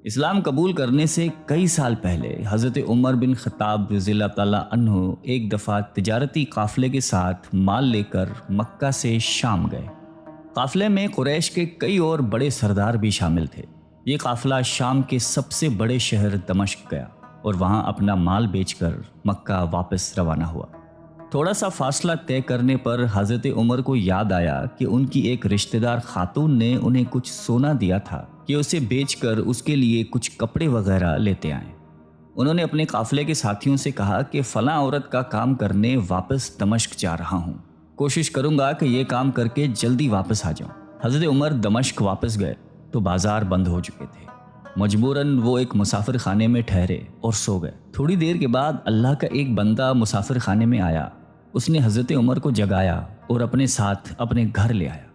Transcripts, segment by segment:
اسلام قبول کرنے سے کئی سال پہلے حضرت عمر بن خطاب رضی اللہ تعالیٰ عنہ ایک دفعہ تجارتی قافلے کے ساتھ مال لے کر مکہ سے شام گئے۔ قافلے میں قریش کے کئی اور بڑے سردار بھی شامل تھے۔ یہ قافلہ شام کے سب سے بڑے شہر دمشق گیا اور وہاں اپنا مال بیچ کر مکہ واپس روانہ ہوا۔ تھوڑا سا فاصلہ طے کرنے پر حضرت عمر کو یاد آیا کہ ان کی ایک رشتہ دار خاتون نے انہیں کچھ سونا دیا تھا کہ اسے بیچ کر اس کے لیے کچھ کپڑے وغیرہ لیتے آئیں۔ انہوں نے اپنے قافلے کے ساتھیوں سے کہا کہ فلاں عورت کا کام کرنے واپس دمشق جا رہا ہوں، کوشش کروں گا کہ یہ کام کر کے جلدی واپس آ جاؤں۔ حضرت عمر دمشق واپس گئے تو بازار بند ہو چکے تھے۔ مجبوراً وہ ایک مسافر خانے میں ٹھہرے اور سو گئے۔ تھوڑی دیر کے بعد اللہ کا ایک بندہ مسافر خانے میں آیا۔ اس نے حضرت عمر کو جگایا اور اپنے ساتھ اپنے گھر لے آیا۔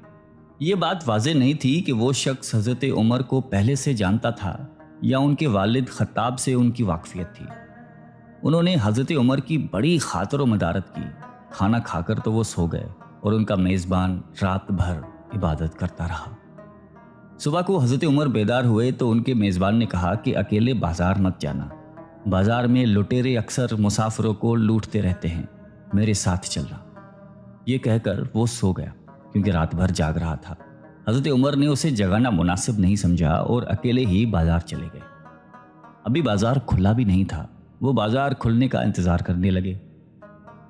یہ بات واضح نہیں تھی کہ وہ شخص حضرت عمر کو پہلے سے جانتا تھا یا ان کے والد خطاب سے ان کی واقفیت تھی۔ انہوں نے حضرت عمر کی بڑی خاطر و مدارت کی۔ کھانا کھا کر تو وہ سو گئے اور ان کا میزبان رات بھر عبادت کرتا رہا۔ صبح کو حضرت عمر بیدار ہوئے تو ان کے میزبان نے کہا کہ اکیلے بازار مت جانا، بازار میں لٹیرے اکثر مسافروں کو لوٹتے رہتے ہیں، میرے ساتھ چلنا۔ یہ کہہ کر وہ سو گیا کیونکہ رات بھر جاگ رہا تھا۔ حضرت عمر نے اسے جگانا مناسب نہیں سمجھا اور اکیلے ہی بازار چلے گئے۔ ابھی بازار کھلا بھی نہیں تھا، وہ بازار کھلنے کا انتظار کرنے لگے۔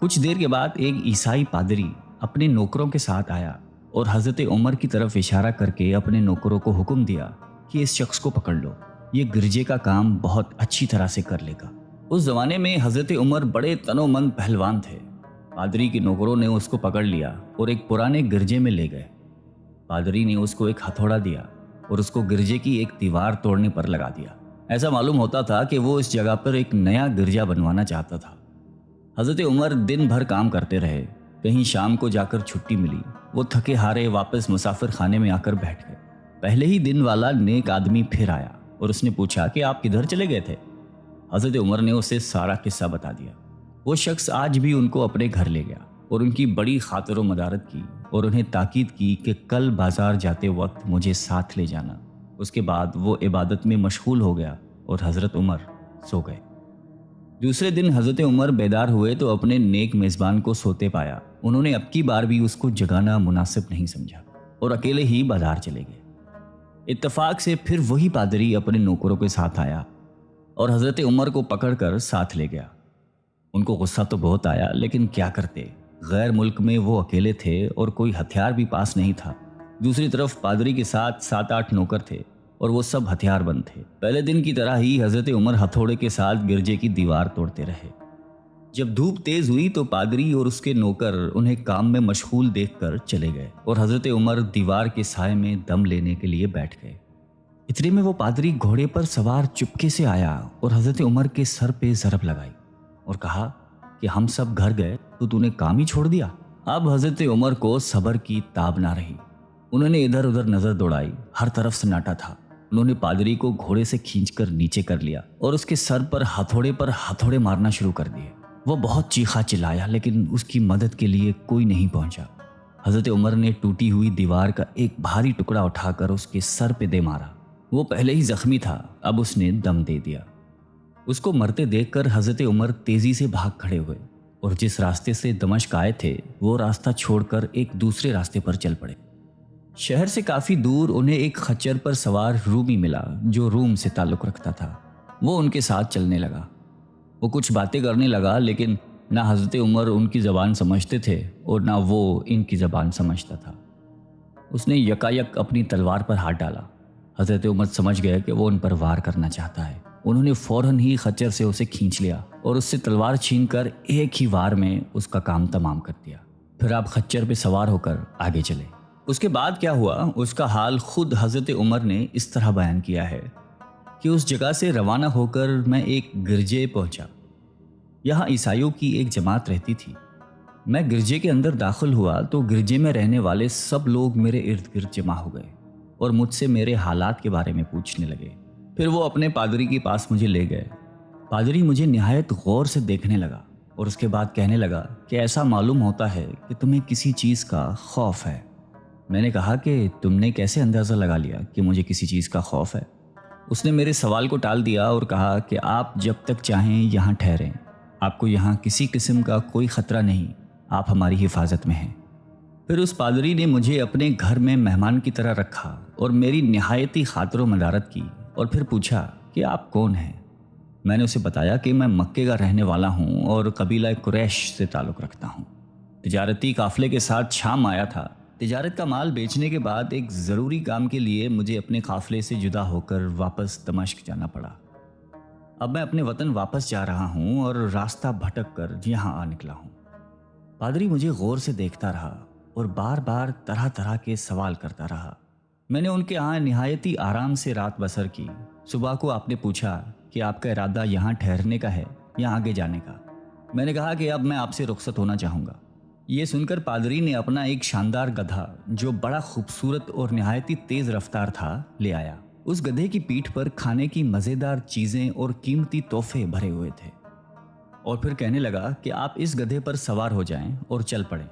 کچھ دیر کے بعد ایک عیسائی پادری اپنے نوکروں کے ساتھ آیا اور حضرت عمر کی طرف اشارہ کر کے اپنے نوکروں کو حکم دیا کہ اس شخص کو پکڑ لو، یہ گرجے کا کام بہت اچھی طرح سے کر لے گا۔ اس زمانے میں حضرت عمر بڑے تنومند پہلوان تھے۔ پادری کے نوکروں نے اس کو پکڑ لیا اور ایک پرانے گرجے میں لے گئے۔ پادری نے اس کو ایک ہتھوڑا دیا اور اس کو گرجے کی ایک دیوار توڑنے پر لگا دیا۔ ایسا معلوم ہوتا تھا کہ وہ اس جگہ پر ایک نیا گرجا بنوانا چاہتا تھا۔ حضرت عمر دن بھر کام کرتے رہے۔ کہیں شام کو جا کر چھٹی ملی، وہ تھکے ہارے واپس مسافر خانے میں آ کر بیٹھ گئے۔ پہلے ہی دن والا نیک آدمی پھر آیا اور اس نے پوچھا کہ آپ کدھر چلے گئے تھے؟ حضرت عمر نے اسے سارا قصہ بتا دیا۔ وہ شخص آج بھی ان کو اپنے گھر لے گیا اور ان کی بڑی خاطر و مدارت کی اور انہیں تاکید کی کہ کل بازار جاتے وقت مجھے ساتھ لے جانا۔ اس کے بعد وہ عبادت میں مشغول ہو گیا اور حضرت عمر سو گئے۔ دوسرے دن حضرت عمر بیدار ہوئے تو اپنے نیک میزبان کو سوتے پایا۔ انہوں نے اب کی بار بھی اس کو جگانا مناسب نہیں سمجھا اور اکیلے ہی بازار چلے گئے۔ اتفاق سے پھر وہی پادری اپنے نوکروں کے ساتھ آیا اور حضرت عمر کو پکڑ کر ساتھ لے گیا۔ ان کو غصہ تو بہت آیا، لیکن کیا کرتے، غیر ملک میں وہ اکیلے تھے اور کوئی ہتھیار بھی پاس نہیں تھا۔ دوسری طرف پادری کے ساتھ 7-8 نوکر تھے اور وہ سب ہتھیار بند تھے۔ پہلے دن کی طرح ہی حضرت عمر ہتھوڑے کے ساتھ گرجے کی دیوار توڑتے رہے۔ جب دھوپ تیز ہوئی تو پادری اور اس کے نوکر انہیں کام میں مشغول دیکھ کر چلے گئے اور حضرت عمر دیوار کے سائے میں دم لینے کے لیے بیٹھ گئے۔ اتنے میں وہ پادری گھوڑے پر سوار چپکے سے آیا اور حضرت عمر کے سر پہ ضرب لگائی اور کہا کہ ہم سب گھر گئے تو نے کام ہی چھوڑ دیا۔ اب حضرت عمر کو صبر کی تاب نہ رہی۔ انہوں نے ادھر ادھر نظر دوڑائی، ہر طرف سناٹا تھا۔ انہوں نے پادری کو گھوڑے سے کھینچ کر نیچے کر لیا اور اس کے سر پر ہتھوڑے مارنا شروع کر دیے۔ وہ بہت چیخا چلایا لیکن اس کی مدد کے لیے کوئی نہیں پہنچا۔ حضرت عمر نے ٹوٹی ہوئی دیوار کا ایک بھاری ٹکڑا اٹھا کر اس کے سر پہ دے مارا۔ وہ پہلے ہی زخمی تھا، اب اس نے دم دے دیا۔ اس کو مرتے دیکھ کر حضرت عمر تیزی سے بھاگ کھڑے ہوئے اور جس راستے سے دمشق آئے تھے وہ راستہ چھوڑ کر ایک دوسرے راستے پر چل پڑے۔ شہر سے کافی دور انہیں ایک خچر پر سوار رومی ملا جو روم سے تعلق رکھتا تھا۔ وہ ان کے ساتھ چلنے لگا۔ وہ کچھ باتیں کرنے لگا لیکن نہ حضرت عمر ان کی زبان سمجھتے تھے اور نہ وہ ان کی زبان سمجھتا تھا۔ اس نے یکایک اپنی تلوار پر ہاتھ ڈالا۔ حضرت عمر سمجھ گئے کہ وہ ان پر وار کرنا چاہتا ہے۔ انہوں نے فوراً ہی خچر سے اسے کھینچ لیا اور اس سے تلوار چھین کر ایک ہی وار میں اس کا کام تمام کر دیا۔ پھر آپ خچر پہ سوار ہو کر آگے چلے۔ اس کے بعد کیا ہوا اس کا حال خود حضرت عمر نے اس طرح بیان کیا ہے کہ اس جگہ سے روانہ ہو کر میں ایک گرجے پہنچا۔ یہاں عیسائیوں کی ایک جماعت رہتی تھی۔ میں گرجے کے اندر داخل ہوا تو گرجے میں رہنے والے سب لوگ میرے ارد گرد جمع ہو گئے اور مجھ سے میرے حالات کے بارے میں پوچھنے لگے۔ پھر وہ اپنے پادری کے پاس مجھے لے گئے۔ پادری مجھے نہایت غور سے دیکھنے لگا اور اس کے بعد کہنے لگا کہ ایسا معلوم ہوتا ہے کہ تمہیں کسی چیز کا خوف ہے۔ میں نے کہا کہ تم نے کیسے اندازہ لگا لیا کہ مجھے کسی چیز کا خوف ہے؟ اس نے میرے سوال کو ٹال دیا اور کہا کہ آپ جب تک چاہیں یہاں ٹھہریں، آپ کو یہاں کسی قسم کا کوئی خطرہ نہیں، آپ ہماری حفاظت میں ہیں۔ پھر اس پادری نے مجھے اپنے گھر میں مہمان کی طرح رکھا اور میری نہایتی خاطر و مدارت کی، اور پھر پوچھا کہ آپ کون ہیں؟ میں نے اسے بتایا کہ میں مکے کا رہنے والا ہوں اور قبیلہ قریش سے تعلق رکھتا ہوں۔ تجارتی قافلے کے ساتھ شام آیا تھا۔ تجارت کا مال بیچنے کے بعد ایک ضروری کام کے لیے مجھے اپنے قافلے سے جدا ہو کر واپس دمشق جانا پڑا۔ اب میں اپنے وطن واپس جا رہا ہوں اور راستہ بھٹک کر یہاں آ نکلا ہوں۔ پادری مجھے غور سے دیکھتا رہا اور بار بار طرح طرح کے سوال کرتا رہا۔ میں نے ان کے ہاں نہایتی آرام سے رات بسر کی۔ صبح کو آپ نے پوچھا کہ آپ کا ارادہ یہاں ٹھہرنے کا ہے یا آگے جانے کا؟ میں نے کہا کہ اب میں آپ سے رخصت ہونا چاہوں گا۔ یہ سن کر پادری نے اپنا ایک شاندار گدھا جو بڑا خوبصورت اور نہایتی تیز رفتار تھا لے آیا۔ اس گدھے کی پیٹھ پر کھانے کی مزیدار چیزیں اور قیمتی تحفے بھرے ہوئے تھے، اور پھر کہنے لگا کہ آپ اس گدھے پر سوار ہو جائیں اور چل پڑیں۔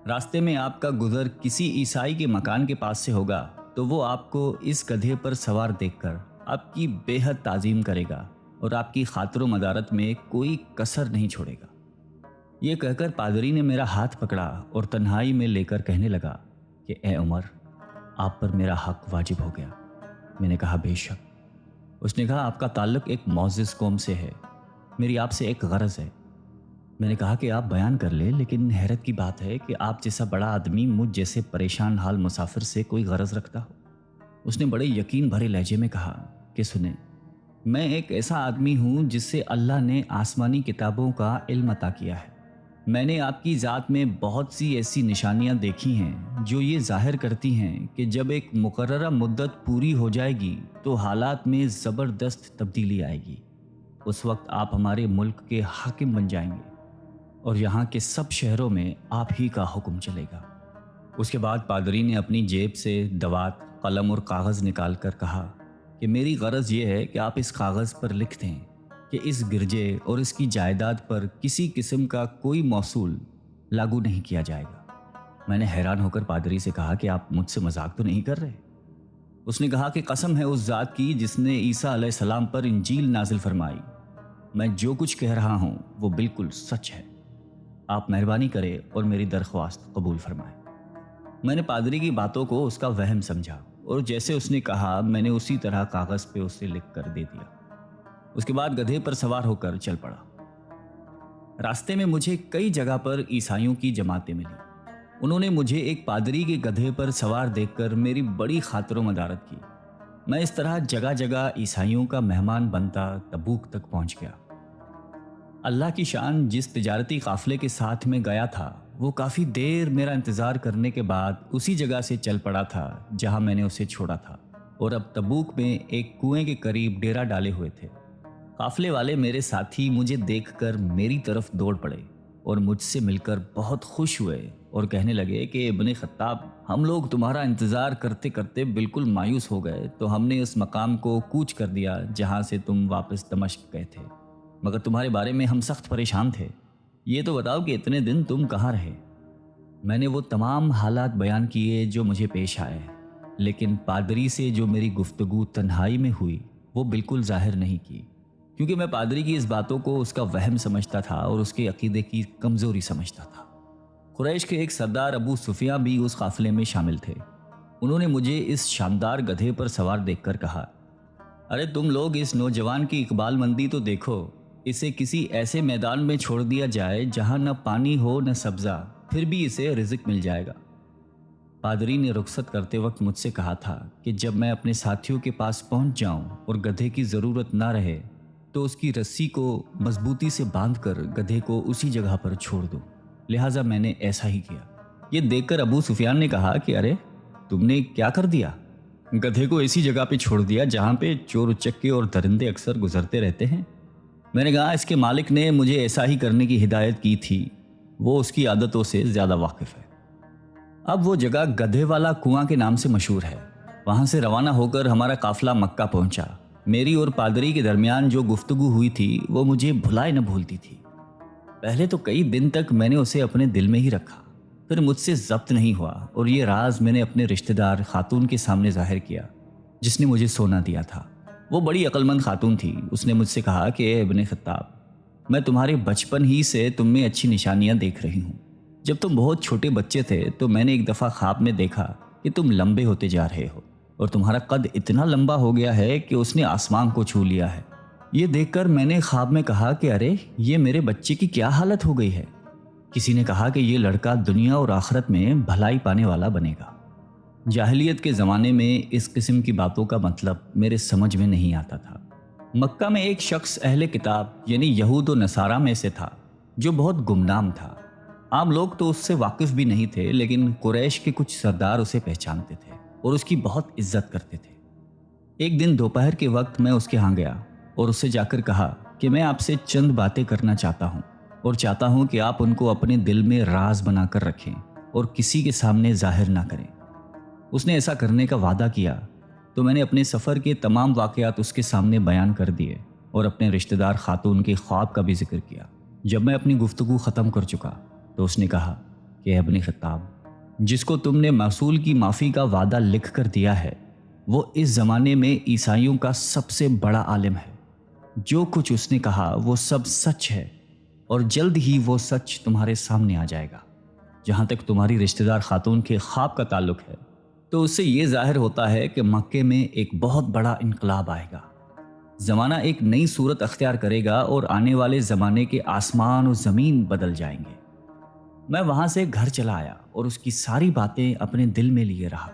راستے میں آپ کا گزر کسی عیسائی کے مکان کے پاس سے ہوگا تو وہ آپ کو اس گدھے پر سوار دیکھ کر آپ کی بے حد تعظیم کرے گا اور آپ کی خاطر و مدارت میں کوئی کسر نہیں چھوڑے گا۔ یہ کہہ کر پادری نے میرا ہاتھ پکڑا اور تنہائی میں لے کر کہنے لگا کہ اے عمر، آپ پر میرا حق واجب ہو گیا۔ میں نے کہا بے شک۔ اس نے کہا آپ کا تعلق ایک معزز قوم سے ہے، میری آپ سے ایک غرض ہے۔ میں نے کہا کہ آپ بیان کر لیں، لیکن حیرت کی بات ہے کہ آپ جیسا بڑا آدمی مجھ جیسے پریشان حال مسافر سے کوئی غرض رکھتا ہو۔ اس نے بڑے یقین بھرے لہجے میں کہا کہ سنیں، میں ایک ایسا آدمی ہوں جس سے اللہ نے آسمانی کتابوں کا علم عطا کیا ہے۔ میں نے آپ کی ذات میں بہت سی ایسی نشانیاں دیکھی ہیں جو یہ ظاہر کرتی ہیں کہ جب ایک مقررہ مدت پوری ہو جائے گی تو حالات میں زبردست تبدیلی آئے گی۔ اس وقت آپ ہمارے ملک کے حاکم بن جائیں گے اور یہاں کے سب شہروں میں آپ ہی کا حکم چلے گا۔ اس کے بعد پادری نے اپنی جیب سے دوات، قلم اور کاغذ نکال کر کہا کہ میری غرض یہ ہے کہ آپ اس کاغذ پر لکھ دیں کہ اس گرجے اور اس کی جائیداد پر کسی قسم کا کوئی موصول لاگو نہیں کیا جائے گا۔ میں نے حیران ہو کر پادری سے کہا کہ آپ مجھ سے مذاق تو نہیں کر رہے؟ اس نے کہا کہ قسم ہے اس ذات کی جس نے عیسیٰ علیہ السلام پر انجیل نازل فرمائی، میں جو کچھ کہہ رہا ہوں وہ بالکل سچ ہے۔ آپ مہربانی کریں اور میری درخواست قبول فرمائیں۔ میں نے پادری کی باتوں کو اس کا وہم سمجھا اور جیسے اس نے کہا میں نے اسی طرح کاغذ پہ اسے لکھ کر دے دیا۔ اس کے بعد گدھے پر سوار ہو کر چل پڑا۔ راستے میں مجھے کئی جگہ پر عیسائیوں کی جماعتیں ملی۔ انہوں نے مجھے ایک پادری کے گدھے پر سوار دیکھ کر میری بڑی خاطر و مدارت کی۔ میں اس طرح جگہ جگہ عیسائیوں کا مہمان بنتا تبوک تک پہنچ گیا۔ اللہ کی شان، جس تجارتی قافلے کے ساتھ میں گیا تھا وہ کافی دیر میرا انتظار کرنے کے بعد اسی جگہ سے چل پڑا تھا جہاں میں نے اسے چھوڑا تھا، اور اب تبوک میں ایک کنویں کے قریب ڈیرا ڈالے ہوئے تھے۔ قافلے والے میرے ساتھی مجھے دیکھ کر میری طرف دوڑ پڑے اور مجھ سے مل کر بہت خوش ہوئے اور کہنے لگے کہ ابن خطاب، ہم لوگ تمہارا انتظار کرتے کرتے بالکل مایوس ہو گئے تو ہم نے اس مقام کو کوچ کر دیا جہاں سے تم واپس دمشق گئے تھے، مگر تمہارے بارے میں ہم سخت پریشان تھے۔ یہ تو بتاؤ کہ اتنے دن تم کہاں رہے؟ میں نے وہ تمام حالات بیان کیے جو مجھے پیش آئے، لیکن پادری سے جو میری گفتگو تنہائی میں ہوئی وہ بالکل ظاہر نہیں کی، کیونکہ میں پادری کی اس باتوں کو اس کا وہم سمجھتا تھا اور اس کے عقیدے کی کمزوری سمجھتا تھا۔ قریش کے ایک سردار ابو سفیان بھی اس قافلے میں شامل تھے۔ انہوں نے مجھے اس شاندار گدھے پر سوار دیکھ کر کہا، ارے تم لوگ اس نوجوان کی اقبال مندی تو دیکھو، اسے کسی ایسے میدان میں چھوڑ دیا جائے جہاں نہ پانی ہو نہ سبزہ، پھر بھی اسے رزق مل جائے گا۔ پادری نے رخصت کرتے وقت مجھ سے کہا تھا کہ جب میں اپنے ساتھیوں کے پاس پہنچ جاؤں اور گدھے کی ضرورت نہ رہے تو اس کی رسی کو مضبوطی سے باندھ کر گدھے کو اسی جگہ پر چھوڑ دوں، لہٰذا میں نے ایسا ہی کیا۔ یہ دیکھ کر ابو سفیان نے کہا کہ ارے تم نے کیا کر دیا؟ گدھے کو ایسی جگہ پہ چھوڑ دیا جہاں پہ چور اچکے اور درندے اکثر گزرتے رہتے ہیں۔ میں نے کہا اس کے مالک نے مجھے ایسا ہی کرنے کی ہدایت کی تھی، وہ اس کی عادتوں سے زیادہ واقف ہے۔ اب وہ جگہ گدھے والا کنواں کے نام سے مشہور ہے۔ وہاں سے روانہ ہو کر ہمارا قافلہ مکہ پہنچا۔ میری اور پادری کے درمیان جو گفتگو ہوئی تھی وہ مجھے بھلائے نہ بھولتی تھی۔ پہلے تو کئی دن تک میں نے اسے اپنے دل میں ہی رکھا، پھر مجھ سے ضبط نہیں ہوا اور یہ راز میں نے اپنے رشتہ دار خاتون کے سامنے ظاہر کیا جس نے مجھے سونا دیا تھا۔ وہ بڑی عقلمند خاتون تھی. اس نے مجھ سے کہا کہ اے ابن خطاب، میں تمہارے بچپن ہی سے تم میں اچھی نشانیاں دیکھ رہی ہوں. جب تم بہت چھوٹے بچے تھے تو میں نے ایک دفعہ خواب میں دیکھا کہ تم لمبے ہوتے جا رہے ہو اور تمہارا قد اتنا لمبا ہو گیا ہے کہ اس نے آسمان کو چھو لیا ہے. یہ دیکھ کر میں نے خواب میں کہا کہ ارے یہ میرے بچے کی کیا حالت ہو گئی ہے. کسی نے کہا کہ یہ لڑکا دنیا اور آخرت میں بھلائی پانے والا بنے گا. جاہلیت کے زمانے میں اس قسم کی باتوں کا مطلب میرے سمجھ میں نہیں آتا تھا. مکہ میں ایک شخص اہل کتاب یعنی یہود و نصارہ میں سے تھا جو بہت گمنام تھا. عام لوگ تو اس سے واقف بھی نہیں تھے، لیکن قریش کے کچھ سردار اسے پہچانتے تھے اور اس کی بہت عزت کرتے تھے. ایک دن دوپہر کے وقت میں اس کے ہاں گیا اور اسے جا کر کہا کہ میں آپ سے چند باتیں کرنا چاہتا ہوں اور چاہتا ہوں کہ آپ ان کو اپنے دل میں راز بنا کر رکھیں اور کسی کے سامنے ظاہر نہ کریں. اس نے ایسا کرنے کا وعدہ کیا تو میں نے اپنے سفر کے تمام واقعات اس کے سامنے بیان کر دیے اور اپنے رشتہ دار خاتون کے خواب کا بھی ذکر کیا. جب میں اپنی گفتگو ختم کر چکا تو اس نے کہا کہ ابن خطاب، جس کو تم نے موصول کی معافی کا وعدہ لکھ کر دیا ہے وہ اس زمانے میں عیسائیوں کا سب سے بڑا عالم ہے. جو کچھ اس نے کہا وہ سب سچ ہے اور جلد ہی وہ سچ تمہارے سامنے آ جائے گا. جہاں تک تمہاری رشتہ دار خاتون کے خواب کا تعلق ہے تو اس سے یہ ظاہر ہوتا ہے کہ مکے میں ایک بہت بڑا انقلاب آئے گا. زمانہ ایک نئی صورت اختیار کرے گا اور آنے والے زمانے کے آسمان و زمین بدل جائیں گے. میں وہاں سے گھر چلا آیا اور اس کی ساری باتیں اپنے دل میں لیے رہا.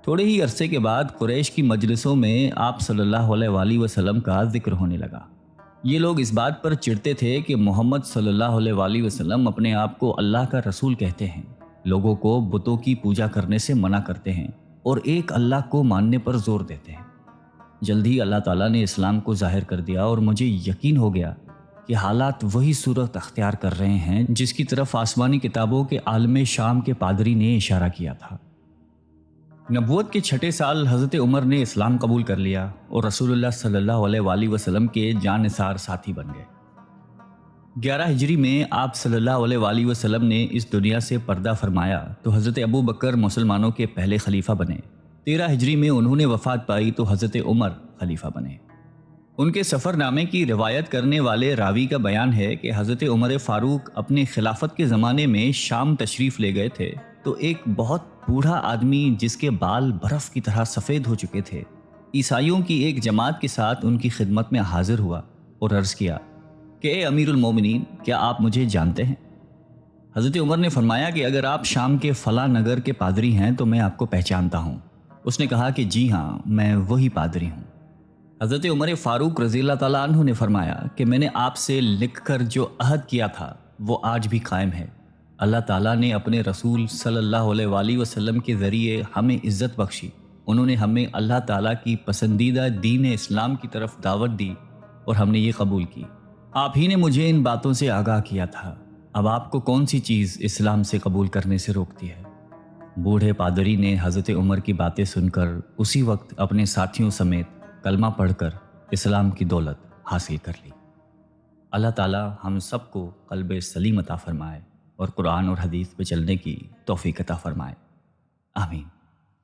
تھوڑے ہی عرصے کے بعد قریش کی مجلسوں میں آپ صلی اللہ علیہ وآلہ وسلم کا ذکر ہونے لگا. یہ لوگ اس بات پر چڑھتے تھے کہ محمد صلی اللہ علیہ وآلہ وسلم اپنے آپ کو اللہ کا رسول کہتے ہیں، لوگوں کو بتوں کی پوجا کرنے سے منع کرتے ہیں اور ایک اللہ کو ماننے پر زور دیتے ہیں. جلد ہی اللہ تعالیٰ نے اسلام کو ظاہر کر دیا اور مجھے یقین ہو گیا کہ حالات وہی صورت اختیار کر رہے ہیں جس کی طرف آسمانی کتابوں کے عالم شام کے پادری نے اشارہ کیا تھا. نبوت کے 6 سال حضرت عمر نے اسلام قبول کر لیا اور رسول اللہ صلی اللہ علیہ وآلہ وسلم کے جان نثار ساتھی بن گئے. 11 ہجری میں آپ صلی اللہ علیہ وآلہ وسلم نے اس دنیا سے پردہ فرمایا تو حضرت ابو بکر مسلمانوں کے پہلے خلیفہ بنے. 13 ہجری میں انہوں نے وفات پائی تو حضرت عمر خلیفہ بنے. ان کے سفر نامے کی روایت کرنے والے راوی کا بیان ہے کہ حضرت عمر فاروق اپنے خلافت کے زمانے میں شام تشریف لے گئے تھے تو ایک بہت بوڑھا آدمی جس کے بال برف کی طرح سفید ہو چکے تھے عیسائیوں کی ایک جماعت کے ساتھ ان کی خدمت میں حاضر ہوا اور عرض کیا کہ اے امیر المومنین، کیا آپ مجھے جانتے ہیں؟ حضرت عمر نے فرمایا کہ اگر آپ شام کے فلاں نگر کے پادری ہیں تو میں آپ کو پہچانتا ہوں. اس نے کہا کہ جی ہاں، میں وہی پادری ہوں. حضرت عمر فاروق رضی اللہ تعالیٰ عنہ نے فرمایا کہ میں نے آپ سے لکھ کر جو عہد کیا تھا وہ آج بھی قائم ہے. اللہ تعالیٰ نے اپنے رسول صلی اللہ علیہ وآلہ وسلم کے ذریعے ہمیں عزت بخشی. انہوں نے ہمیں اللہ تعالیٰ کی پسندیدہ دین اسلام کی طرف دعوت دی اور ہم نے یہ قبول کی. آپ ہی نے مجھے ان باتوں سے آگاہ کیا تھا. اب آپ کو کون سی چیز اسلام سے قبول کرنے سے روکتی ہے؟ بوڑھے پادری نے حضرت عمر کی باتیں سن کر اسی وقت اپنے ساتھیوں سمیت کلمہ پڑھ کر اسلام کی دولت حاصل کر لی. اللہ تعالیٰ ہم سب کو قلب سلیم عطا فرمائے اور قرآن اور حدیث پہ چلنے کی توفیق عطا فرمائے. آمین.